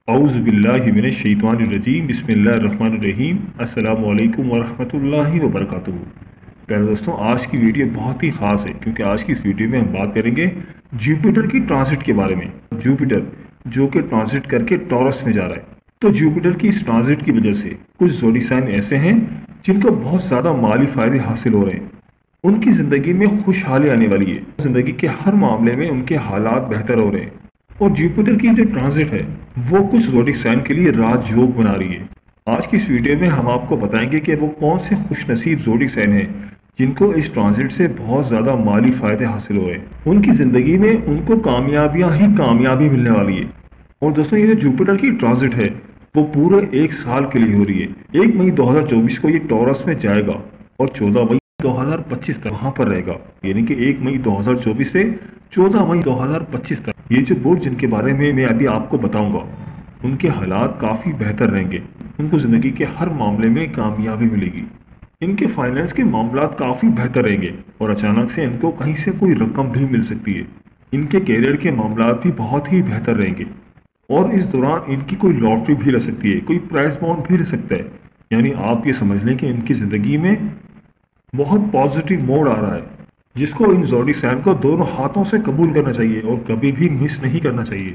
اعوذ باللہ من الشیطان الرجیم بسم اللہ الرحمن الرحیم السلام علیکم ورحمۃ اللہ وبرکاتہ۔ پیارے دوستوں، آج کی ویڈیو بہت ہی خاص ہے کیونکہ آج کی اس ویڈیو میں ہم بات کریں گے جوپیٹر کی ٹرانزٹ کے بارے میں۔ جوپیٹر جو کہ ٹرانزٹ کر کے ٹورس میں جا رہا ہے، تو جوپیٹر کی اس ٹرانزٹ کی وجہ سے کچھ زوڈی سائن ایسے ہیں جن کو بہت زیادہ مالی فائدے حاصل ہو رہے ہیں۔ ان کی زندگی میں خوشحالی آنے والی ہے، زندگی کے ہر معاملے میں ان کے حالات بہتر ہو رہے ہیں۔ اور جوپیٹر کی جو ٹرانزٹ ہے وہ کچھ زوڈک سائن کے لیے راج یوگ بنا رہی ہے۔ آج کی اس ویڈیو میں ہم آپ کو بتائیں گے کہ وہ کون سے خوش نصیب زوڈک سائن ہیں جن کو اس ٹرانزٹ سے بہت زیادہ مالی فائدے حاصل ہوئے۔ ان کی زندگی میں ان کو کامیابیاں ہی کامیابی ملنے والی ہے۔ اور دوستوں، یہ جو جوپیٹر کی ٹرانزٹ ہے وہ پورے 1 سال کے لیے ہو رہی ہے۔ 1 مئی 2024 کو یہ ٹورس میں جائے گا اور 14 مئی 2025 تک وہاں پر رہے گا، یعنی کہ 1 مئی 2024 سے 14 مئی 2025 تک یہ جو برج جن کے بارے میں ابھی آپ کو بتاؤں گا ان کے حالات کافی بہتر رہیں گے۔ ان کو زندگی کے ہر معاملے میں کامیابی ملے گی۔ ان کے فائنینس کے معاملات کافی بہتر رہیں گے اور اچانک سے ان کو کہیں سے کوئی رقم بھی مل سکتی ہے۔ ان کے کیریئر کے معاملات بھی بہت ہی بہتر رہیں گے اور اس دوران ان کی کوئی لاٹری بھی رہ سکتی ہے، کوئی پرائز بانڈ بھی رہ سکتا ہے۔ یعنی آپ یہ سمجھ لیں کہ ان کی زندگی میں بہت پازیٹیو موڈ آ رہا ہے جس کو ان زوڈک سائن کو دونوں ہاتھوں سے قبول کرنا چاہیے اور کبھی بھی مس نہیں کرنا چاہیے۔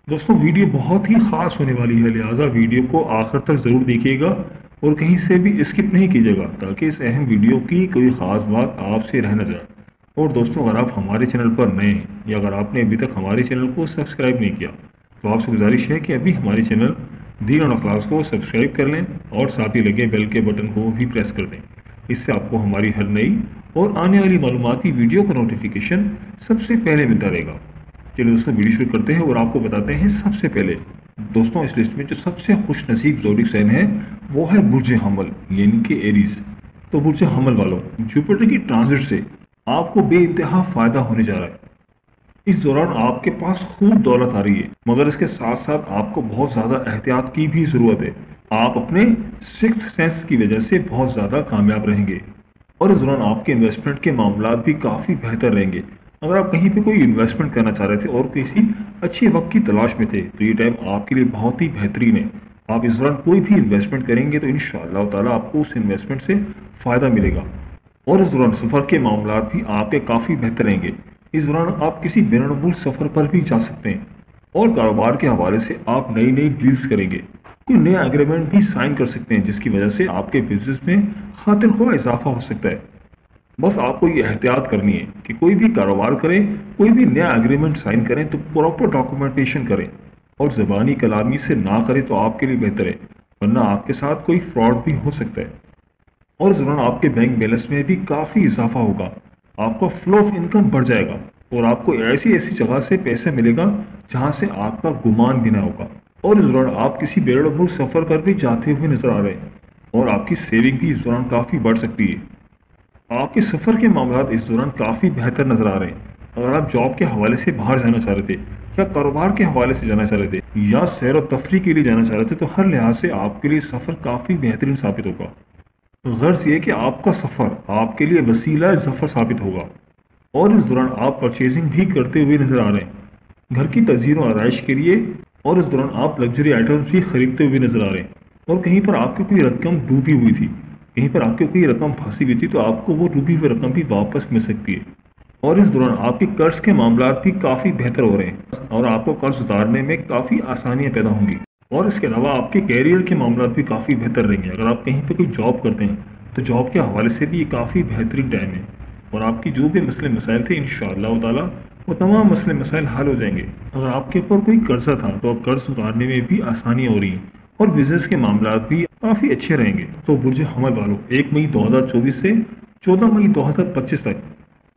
دوستوں، ویڈیو بہت ہی خاص ہونے والی ہے، لہٰذا ویڈیو کو آخر تک ضرور دیکھیے گا اور کہیں سے بھی اسکپ نہیں کیجیے گا تاکہ اس اہم ویڈیو کی کوئی خاص بات آپ سے رہ نہ جائے۔ اور دوستوں، اگر آپ ہمارے چینل پر نئے ہیں یا اگر آپ نے ابھی تک ہمارے چینل کو سبسکرائب نہیں کیا تو آپ سے گزارش ہے کہ ابھی ہمارے چینل دین اور اخلاق کو سبسکرائب کر لیں اور ساتھ ہی لگے بیل کے بٹن کو بھی پریس کر دیں۔ اس سے آپ کو ہماری ہر نئی اور آنے والی معلوماتی ویڈیو کا نوٹیفیکیشن سب سے پہلے ملتا رہے گا۔ چلیے دوستوں، ویڈیو شروع کرتے ہیں اور آپ کو بتاتے ہیں سب سے پہلے دوستوں اس لسٹ میں جو سب سے خوش نصیب زوڈک سائن ہے وہ ہے برج حمل یعنی کہ ایریز۔ تو برج حمل والوں، جوپیٹر کی ٹرانزٹ سے آپ کو بے انتہا فائدہ ہونے جا رہا ہے۔ اس دوران آپ کے پاس خوب دولت آ رہی ہے، مگر اس کے ساتھ ساتھ آپ کو بہت زیادہ احتیاط کی بھی ضرورت ہے۔ آپ اپنے سکس سینس کی وجہ سے بہت زیادہ کامیاب رہیں گے اور اس دوران آپ کے انویسٹمنٹ کے معاملات بھی کافی بہتر رہیں گے۔ اگر آپ کہیں پہ کوئی انویسٹمنٹ کرنا چاہ رہے تھے اور کسی اچھے وقت کی تلاش میں تھے تو یہ ٹائم آپ کے لیے بہت ہی بہترین ہے۔ آپ اس دوران کوئی بھی انویسٹمنٹ کریں گے تو انشاءاللہ تعالیٰ آپ کو اس انویسٹمنٹ سے فائدہ ملے گا اور اس دوران سفر کے معاملات بھی آپ کے کافی بہتر رہیں گے۔ اس دوران آپ کسی بین الملک سفر پر بھی جا سکتے ہیں اور کاروبار کے حوالے سے آپ نئی ڈیلز کریں گے، کوئی نیا اگریمنٹ بھی سائن کر سکتے ہیں جس کی وجہ سے آپ کے بزنس میں خاطر خواہ اضافہ ہو سکتا ہے۔ بس آپ کو یہ احتیاط کرنی ہے کہ کوئی بھی کاروبار کریں، کوئی بھی نیا اگریمنٹ سائن کریں تو پراپر ڈاکومنٹیشن کریں اور زبانی کلامی سے نہ کریں تو آپ کے لیے بہتر ہے، ورنہ آپ کے ساتھ کوئی فراڈ بھی ہو سکتا ہے۔ اور اس دوران آپ کے بینک بیلنس میں بھی کافی اضافہ ہوگا، آپ کا فلو آف انکم بڑھ جائے گا اور آپ کو ایسی جگہ سے پیسے ملے گا جہاں سے آپ کا گمان بھی نہ ہوگا۔ اور اس دوران آپ کسی بین الملک سفر پر بھی جاتے ہوئے نظر آ رہے ہیں اور آپ کی سیونگ بھی اس دوران کافی بڑھ سکتی ہے۔ آپ کے سفر کے معاملات اس دوران کافی بہتر نظر آ رہے ہیں۔ اگر آپ جاب کے حوالے سے باہر جانا چاہ رہے تھے یا کاروبار کے حوالے سے جانا چاہ رہے تھے یا سیر و تفریح کے لیے جانا چاہ رہے تھے تو ہر لحاظ سے آپ کے لیے سفر کافی بہترین ثابت ہوگا۔ غرض یہ کہ آپ کا سفر آپ کے لیے وسیلہ ظفر ثابت ہوگا اور اس دوران آپ پرچیزنگ بھی کرتے ہوئے نظر آ رہے ہیں گھر کی تزئین و آرائش کے لیے، اور اس دوران آپ لگژری آئٹمز بھی خریدتے ہوئے نظر آ رہے ہیں اور کہیں پر آپ کی کوئی رقم ڈوبی ہوئی تھی، کہیں پر آپ کی کوئی رقم پھنسی ہوئی تھی تو آپ کو وہ ڈوبی ہوئی رقم بھی واپس مل سکتی ہے۔ اور اس دوران آپ کی قرض کے معاملات بھی کافی بہتر ہو رہے ہیں اور آپ کو قرض اتارنے میں کافی آسانیاں پیدا ہوں گی۔ اور اس کے علاوہ آپ کے کیریئر کے معاملات بھی کافی بہتر رہیں گے۔ اگر آپ کہیں پہ کوئی جاب کرتے ہیں تو جاب کے حوالے سے بھی یہ کافی بہترین ٹائم ہے اور آپ کی جو بھی مسئلے مسائل تھے انشاءاللہ تعالیٰ وہ تمام مسئلے مسائل حل ہو جائیں گے۔ اگر آپ کے اوپر کوئی قرضہ تھا تو اب قرض اتارنے میں بھی آسانی ہو رہی ہے اور بزنس کے معاملات بھی کافی اچھے رہیں گے۔ تو برج حمل والوں، 1 مئی 2024 سے 14 مئی 2025 تک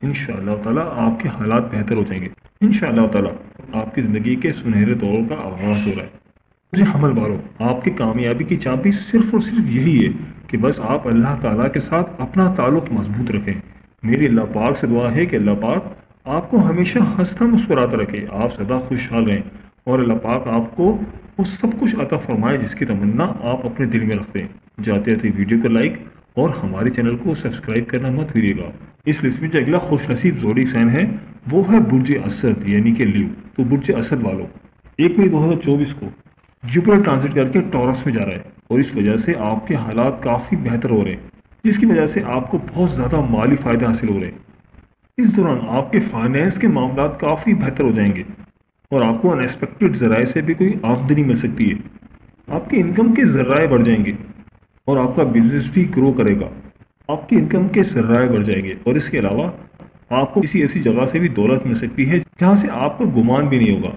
انشاءاللہ تعالیٰ آپ کے حالات بہتر ہو جائیں گے۔ انشاءاللہ تعالیٰ آپ کی زندگی کے سنہرے دور کا آغاز ہو رہا ہے۔ برج حمل والوں، آپ کی کامیابی کی چابی صرف اور صرف یہی ہے کہ بس آپ اللہ تعالیٰ کے ساتھ اپنا تعلق مضبوط رکھیں۔ میری اللہ پاک سے دعا ہے کہ اللہ پاک آپ کو ہمیشہ ہنستا مسکراتا رکھے، آپ سدا خوشحال رہیں اور اللہ پاک آپ کو وہ سب کچھ عطا فرمائے جس کی تمنا آپ اپنے دل میں رکھتے ہیں۔ جاتے جاتے ویڈیو کو لائک اور ہمارے چینل کو سبسکرائب کرنا مت بھولیے گا۔ اس لسٹ میں جو اگلا خوش نصیب زوڈک سائن ہے وہ ہے برج اسد یعنی کہ لیو۔ تو برج اسد والوں، 1 مئی 2024 کو जुपिटर ट्रांजिट करके टॉरस में जा रहा है और इस वजह से आपके हालात काफ़ी बेहतर हो रहे हैं, जिसकी वजह से आपको बहुत ज़्यादा माली फ़ायदे हासिल हो रहे हैं। इस दौरान आपके फाइनेंस के मामला काफ़ी बेहतर हो जाएंगे और आपको अनएक्सपेक्टेड ज़राए से भी कोई आमदनी मिल सकती है। आपकी इनकम के ज़राए बढ़ जाएंगे और आपका बिजनेस भी ग्रो करेगा। आपकी इनकम के ज़राए बढ़ जाएंगे और इसके अलावा आपको किसी ऐसी जगह से भी दौलत मिल सकती है जहाँ से आपको गुमान भी नहीं होगा।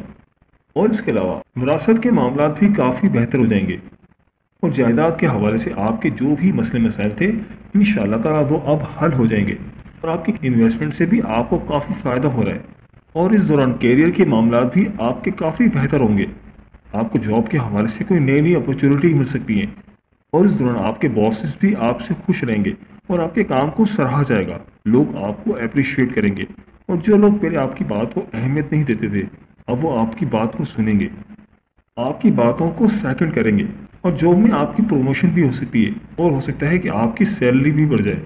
और इसके अलावा विरासत के मामला भी काफ़ी बेहतर हो जाएंगे और जायदाद के हवाले से आपके जो भी मसले मसाइल थे इंशाअल्लाह ताला वो अब हल हो जाएंगे और आपकी इन्वेस्टमेंट से भी आपको काफ़ी फ़ायदा हो रहा है। और इस दौरान कैरियर के मामला भी आपके काफ़ी बेहतर होंगे। आपको जॉब के हवाले से कोई नई नई अपॉर्चुनिटी मिल सकती है और इस दौरान आपके बॉसेस भी आपसे खुश रहेंगे और आपके काम को सराहा जाएगा। लोग आपको अप्रिशिएट करेंगे और जो लोग पहले आपकी बात को अहमियत नहीं देते थे अब वो आपकी बात को सुनेंगे, आपकी बातों को सेकंड करेंगे और जॉब में आपकी प्रमोशन भी हो सकती है और हो सकता है कि आपकी सैलरी भी बढ़ जाए।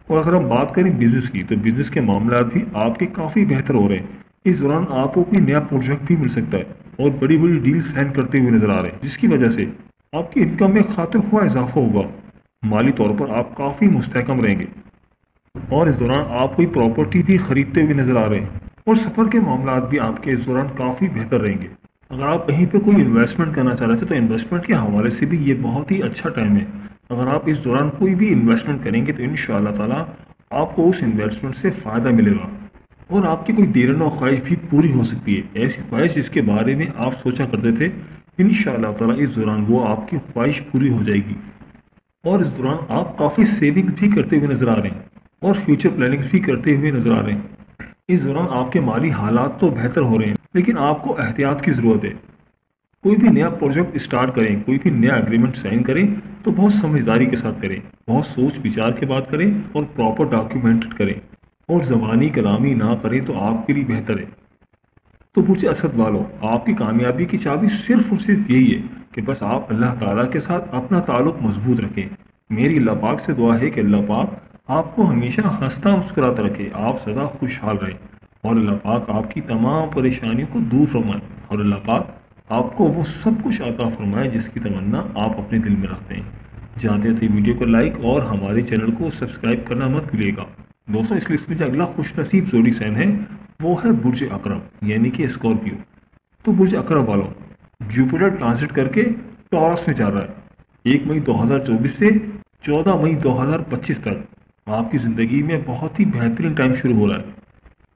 और अगर हम बात करें बिजनेस की तो बिजनेस के मामला भी आपके काफ़ी बेहतर हो रहे हैं। इस दौरान आपको कोई नया प्रोजेक्ट भी मिल सकता है और बड़ी बड़ी डील साइन करते हुए नजर आ रहे हैं, जिसकी वजह से आपकी इनकम में खातिर हुआ इजाफा होगा। माली तौर पर आप काफ़ी मुस्तहकम रहेंगे और इस दौरान आप कोई प्रॉपर्टी भी खरीदते हुए नजर आ रहे हैं और सफ़र के मामला भी आपके इस दौरान काफ़ी बेहतर रहेंगे। अगर आप कहीं पे कोई इन्वेस्टमेंट करना चाह रहे थे तो इन्वेस्टमेंट के हवाले से भी ये बहुत ही अच्छा टाइम है। अगर आप इस दौरान कोई भी इन्वेस्टमेंट करेंगे तो इंशाअल्लाह ताला आपको उस इन्वेस्टमेंट से फ़ायदा मिलेगा और आपकी कोई देरनो ख्वाहिश भी पूरी हो सकती है। ऐसी ख्वाहिश जिसके बारे में आप सोचा करते थे इंशाअल्लाह ताला इस दौरान वो आपकी ख्वाहिश पूरी हो जाएगी। और इस दौरान आप काफ़ी सेविंग भी करते हुए नजर आ रहे हैं और फ्यूचर प्लानिंग्स भी करते हुए नजर आ रहे हैं। इस दौरान आपके माली हालात तो बेहतर हो रहे हैं लेकिन आपको एहतियात की ज़रूरत है। कोई भी नया प्रोजेक्ट स्टार्ट करें, कोई भी नया एग्रीमेंट साइन करें तो बहुत समझदारी के साथ करें, बहुत सोच विचार के बाद करें और प्रॉपर डॉक्यूमेंटेड करें और ज़बानी कलामी ना करें तो आपके लिए बेहतर है। तो बुर्ज असद वालों, आपकी कामयाबी की चाबी सिर्फ और सिर्फ यही है कि बस आप अल्लाह ताला के साथ अपना ताल्लुक मजबूत रखें। मेरी अल्लाह पाक से दुआ है कि अल्लाह पाक आपको हमेशा हंसता मुस्कुराता रखे, आप सदा खुशहाल रहें और अल्लाह पाक आपकी तमाम परेशानियों को दूर फरमाए और अल्लाह पाक आपको वो सब कुछ अता फरमाए जिसकी तमन्ना आप अपने दिल में रखते हैं। जानते थे वीडियो को लाइक और हमारे चैनल को सब्सक्राइब करना मत भूलिएगा। दोस्तों इस लिस्ट में जो अगला खुशनसीब जोड़ी साइन है वो है बुर्ज अकरब यानी कि स्कॉर्पियो। तो बुर्ज अकरब वालों, जुपिटर ट्रांजिट करके टॉरस में जा रहा है 1 मई 2024 से 14 मई 2025 तक। आपकी ज़िंदगी में बहुत ही बेहतरीन टाइम शुरू हो रहा है।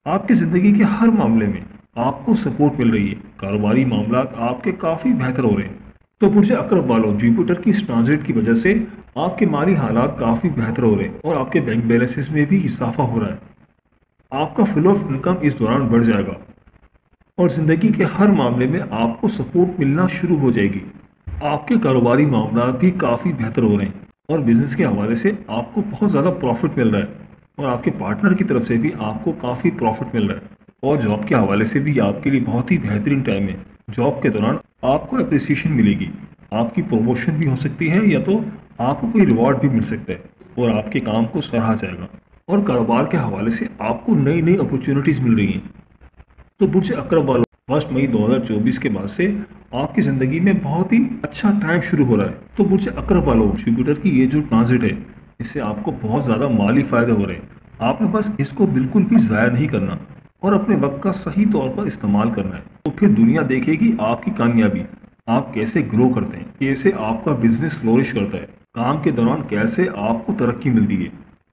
आपकी ज़िंदगी के हर मामले में आपको सपोर्ट मिल रही है, कारोबारी मामला आपके काफ़ी बेहतर हो रहे हैं। तो बुर्ज अकरब वालों, जुपिटर की इस ट्रांजिट की वजह से आपके माली हालात काफ़ी बेहतर हो रहे हैं और आपके बैंक बैलेंसेस में भी इजाफा हो रहा है। आपका फ्लो ऑफ इनकम इस दौरान बढ़ जाएगा और ज़िंदगी के हर मामले में आपको सपोर्ट मिलना शुरू हो जाएगी। आपके कारोबारी मामला भी काफ़ी बेहतर हो रहे हैं और बिजनेस के हवाले से आपको बहुत ज़्यादा प्रॉफिट मिल रहा है और आपके पार्टनर की तरफ से भी आपको काफ़ी प्रॉफिट मिल रहा है। और जॉब के हवाले से भी आपके लिए बहुत ही बेहतरीन टाइम है। जॉब के दौरान आपको अप्रिसिएशन मिलेगी, आपकी प्रमोशन भी हो सकती है या तो आपको कोई रिवॉर्ड भी मिल सकता है और आपके काम को सराहा जाएगा। और कारोबार के हवाले से आपको नई नई अपॉर्चुनिटीज़ मिल रही हैं। तो बुर्ज अकरब वालों, 1 मई 2024 के बाद से आपकी ज़िंदगी में बहुत ही अच्छा टाइम शुरू हो रहा है। तो बुर्ज अकरब वालों, जुपिटर की ये जो ट्रांजिट है इससे आपको बहुत ज़्यादा माली फ़ायदे हो रहे हैं। आपने बस इसको बिल्कुल भी ज़ाया नहीं करना और अपने वक्त का सही तौर पर इस्तेमाल करना है। तो फिर दुनिया देखेगी आपकी कामयाबी, आप कैसे ग्रो करते हैं, कैसे आपका बिजनेस फ्लोरिश करता है, काम के दौरान कैसे आपको तरक्की मिलती है।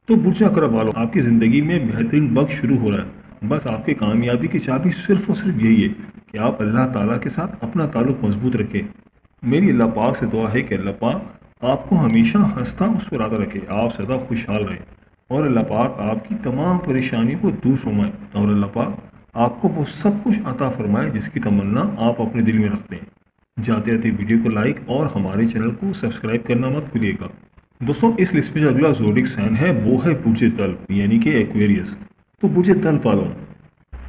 तो बुर्ज अकरब वालों, आपकी ज़िंदगी में बेहतरीन वक्त शुरू हो रहा है। बस आपकी कामयाबी की चाबी सिर्फ और सिर्फ यही है कि आप अल्लाह ताला के साथ अपना ताल्लुक मजबूत रखें। मेरी अल्लाह पाक से दुआ है कि अल्लाह पाक आपको हमेशा हंसता मुस्कुराता रखे, आप सदा खुशहाल रहें और अल्लाह पाक आपकी तमाम परेशानियों को दूर फरमाए और अल्लाह पाक आपको वो सब कुछ अता फरमाए जिसकी तमन्ना आप अपने दिल में रखते हैं। जाते जाते वीडियो को लाइक और हमारे चैनल को सब्सक्राइब करना मत भूलिएगा। दोस्तों इस लिस्ट में जो अगला ज़ोडिक साइन है वो है बुर्ज तल्प यानी कि एक्वेरियस। तो बुर्ज तल्प वालों,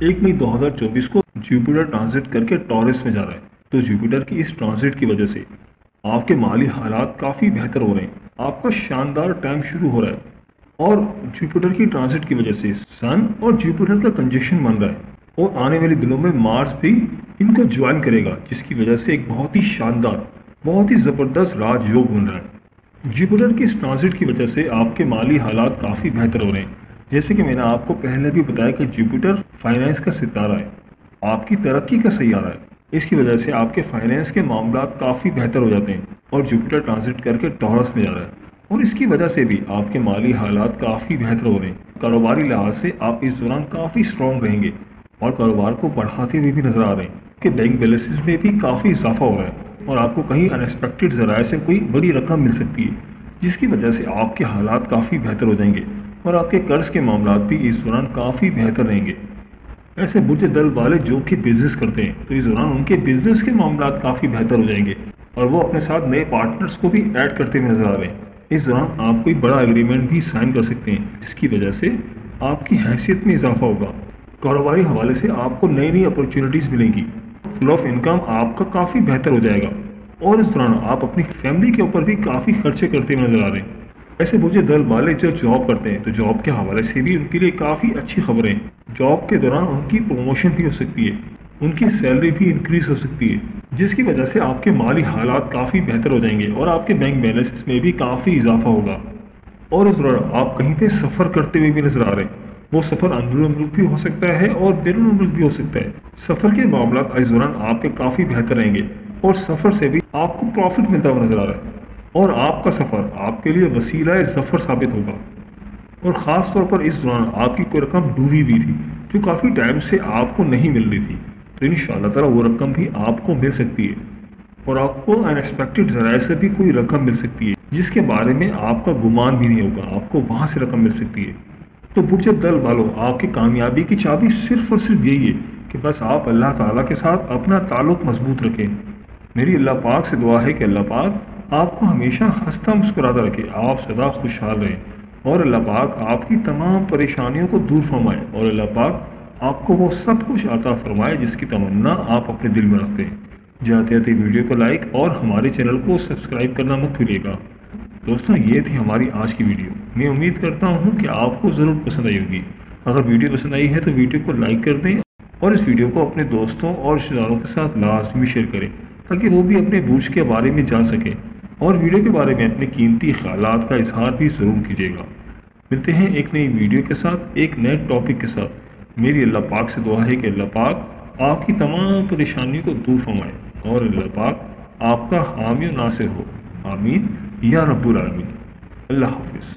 1 मई 2024 को जुपिटर ट्रांजिट करके टॉरस में जा रहा है। तो जुपिटर की इस ट्रांजिट की वजह से आपके माली हालात काफ़ी बेहतर हो रहे हैं। आपका शानदार टाइम शुरू हो रहा है और जुपिटर की ट्रांजिट की वजह से सन और जुपिटर का कंजक्शन बन रहा है और आने वाले दिनों में मार्स भी इनको ज्वाइन करेगा, जिसकी वजह से एक बहुत ही शानदार, बहुत ही ज़बरदस्त राजयोग बन रहा है। जुपिटर की इस ट्रांजिट की वजह से आपके माली हालात काफ़ी बेहतर हो रहे हैं। जैसे कि मैंने आपको पहले भी बताया कि जुपिटर फाइनेंस का सितारा है, आपकी तरक्की का सैयारा है। इसकी वजह से आपके फाइनेंस के मामला काफ़ी बेहतर हो जाते हैं और जुपिटर ट्रांजिट करके टॉरस में जा रहा है और इसकी वजह से भी आपके माली हालात काफ़ी बेहतर हो रहे हैं। कारोबारी लिहाज से आप इस दौरान काफ़ी स्ट्रॉन्ग रहेंगे और कारोबार को बढ़ाते हुए भी नजर आ रहे हैं। आपके बैंक बैलेंसेस में भी काफ़ी इजाफा हो रहा है और आपको कहीं अनएक्सपेक्टेड जराये से कोई बड़ी रकम मिल सकती है, जिसकी वजह से आपके हालात काफ़ी बेहतर हो जाएंगे और आपके कर्ज के मामला भी इस दौरान काफ़ी बेहतर रहेंगे। ऐसे बुर्ज दल वाले जो कि बिजनेस करते हैं तो इस दौरान उनके बिजनेस के मामला काफ़ी बेहतर हो जाएंगे और वो अपने साथ नए पार्टनर्स को भी ऐड करते हुए नजर आ रहे हैं। इस दौरान आप कोई बड़ा एग्रीमेंट भी साइन कर सकते हैं, जिसकी वजह से आपकी हैसियत में इजाफा होगा। कारोबारी हवाले से आपको नई नई अपॉर्चुनिटीज़ मिलेंगी, फ्लो ऑफ इनकम आपका काफ़ी बेहतर हो जाएगा और इस दौरान आप अपनी फैमिली के ऊपर भी काफ़ी खर्चे करते हुए नजर आ रहे हैं। ऐसे मुझे दल वाले जो जॉब करते हैं तो जॉब के हवाले से भी उनके लिए काफ़ी अच्छी खबरें हैं। जॉब के दौरान उनकी प्रमोशन भी हो सकती है, उनकी सैलरी भी इंक्रीज हो सकती है, जिसकी वजह से आपके माली हालात काफ़ी बेहतर हो जाएंगे और आपके बैंक बैलेंस में भी काफ़ी इजाफा होगा। और इस दौरान आप कहीं पे सफ़र करते हुए भी नजर आ रहे हैं। वो सफ़र अंदरूनी मुल्क भी हो सकता है और बैरून मुल्क भी हो सकता है। सफ़र के मामला इस दौरान आपके काफ़ी बेहतर रहेंगे और सफ़र से भी आपको प्रॉफिट मिलता हुआ नजर आ रहा है और आपका सफ़र आपके लिए वसीला ज़फ़र साबित होगा। और ख़ास तौर पर इस दौरान आपकी कोई रकम डूबी हुई थी जो काफ़ी टाइम से आपको नहीं मिल रही थी, तो इंशाअल्लाह ताला वो रकम भी आपको मिल सकती है और आपको अनएक्सपेक्टेड ज़राए से भी कोई रकम मिल सकती है जिसके बारे में आपका गुमान भी नहीं होगा, आपको वहाँ से रकम मिल सकती है। तो बुर्ज दल वालों, आपकी कामयाबी की चाबी सिर्फ और सिर्फ यही है कि बस आप अल्लाह ताला के साथ अपना ताल्लुक मजबूत रखें। मेरी अल्लाह पाक से दुआ है कि अल्लाह पाक आपको हमेशा हंसता मुस्कुराता रखे, आप सदा खुशहाल रहें और अल्लाह पाक आपकी तमाम परेशानियों को दूर फरमाए और अल्लाह पाक आपको वो सब कुछ अता फरमाए जिसकी तमन्ना आप अपने दिल में रखते हैं। जाते जाते वीडियो को लाइक और हमारे चैनल को सब्सक्राइब करना मत भूलिएगा। दोस्तों, ये थी हमारी आज की वीडियो। मैं उम्मीद करता हूँ कि आपको ज़रूर पसंद आई होगी। अगर वीडियो पसंद आई है तो वीडियो को लाइक कर दें और इस वीडियो को अपने दोस्तों और रिश्तेदारों के साथ लाजमी शेयर करें ताकि वो भी अपने बुर्ज के बारे में जान सकें और वीडियो के बारे में अपने कीमती ख्यालात का इजहार भी ज़रूर कीजिएगा। मिलते हैं एक नई वीडियो के साथ, एक नए टॉपिक के साथ। मेरी अल्लाह पाक से दुआ है कि अल्लाह पाक आपकी तमाम परेशानियों को दूर फरमाए और अल्लाह पाक आपका हामी नासिर हो। आमीन या रब्बुल आलमीन। अल्लाह हाफिज़।